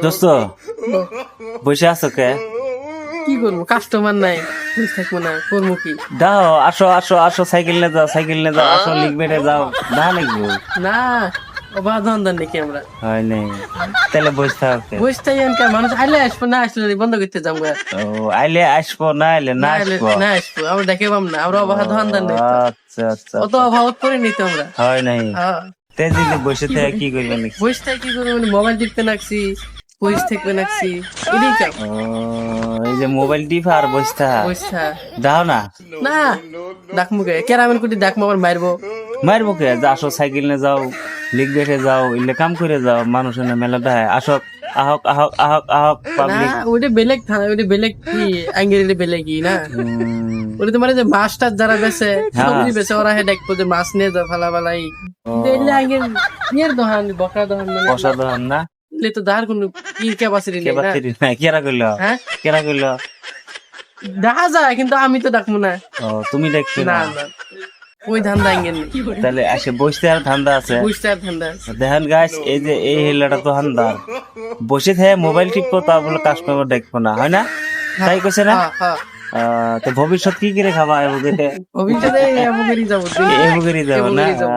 দোস্ত বসে আছো কে? কি করবো, কাস্টমার নাই, বসে থাকবো না, করবো কি? দাও, আসো আসো আসো, সাইকেল নিয়ে যাও, সাইকেল নিয়ে যাও, আসো লিখবেটে যাও, দা লিখবো। না, অবাধ ধন্দান নাকি আমরা? হয় নাই, তাহলে বসে থাকো কে? বসে থাকি কে? মানুষ আইলে আসবো, না আসলে বন্ধ করতে যাবো। ও আইলে আসবো, না আইলে না আসবো। না আসবো, আমরা দেখে পাম না, আমরা অবাধ ধন্দান নেই তো। আচ্ছা আচ্ছা, অত অভাবত পরে নিতে আমরা। হয় নাই। হ্যাঁ, তে যদি বসে থেকে কি করবে নাকি? বসে থাকি কি করবো, মোবাইল টিপতে নাকছি, বসে থাকবে নাকছি, এটাই কাম। ও এই যে মোবাইল টিপা আর বসে থাক, বসে থাক। দাও না। না, ডাকমু কে? কেরামের কুটি ডাকমু, আবার মারবো। মারবো কে? যা আসো, সাইকেল নিয়ে যাও, লিখবেটে যাও, ইলে কাম করে যাও, মানুষের মেলা দেয়, আসক আহক আহক আহক আহক না, পাবলিক। ওইটা বেলেগ থানা, ওইটা বেলেগ কি আঙ্গেরিটা বেলেগ কি না? ওটা তোমার যে মাছটার যারা বেছে, সবজি বেছে, ওরা হে দেখবো যে মাছ নিয়ে যাও ফালা ফালাই। দেখলে আগে নিয়ে দোকান, বকরা দোকান, মানে অসাধারণ না? এলে তো দাঁড় কোনো কি ক্যাপাসিটি কে নেই না। বাতিরি না, কেরা কইলো? হ্যাঁ, কেরা কইলো? দেখা যায় কিন্তু আমি তো ডাকবো না। ও তুমি দেখছো না না? না, ওই ধান্দা আঙ্গের নেই, তাহলে আসে বসতে আর ধান্দা আছে। বুঝতে আর ধান্দা আছে। দেখেন গাছ, এই যে এই হেলাটা তো হান্দার, বসে থেকে মোবাইল টিপবো, তা বলে কাস্টমার দেখবো না, হয় না? তাই কইছে না? হ্যাঁ, হ্যাঁ। তো ভবিষ্যৎ কি করে খাবা এমুকে? ভবিষ্যতে এমুকেরই যাবো, এমুকেরই যাবো না? এমুকেরই যাবো।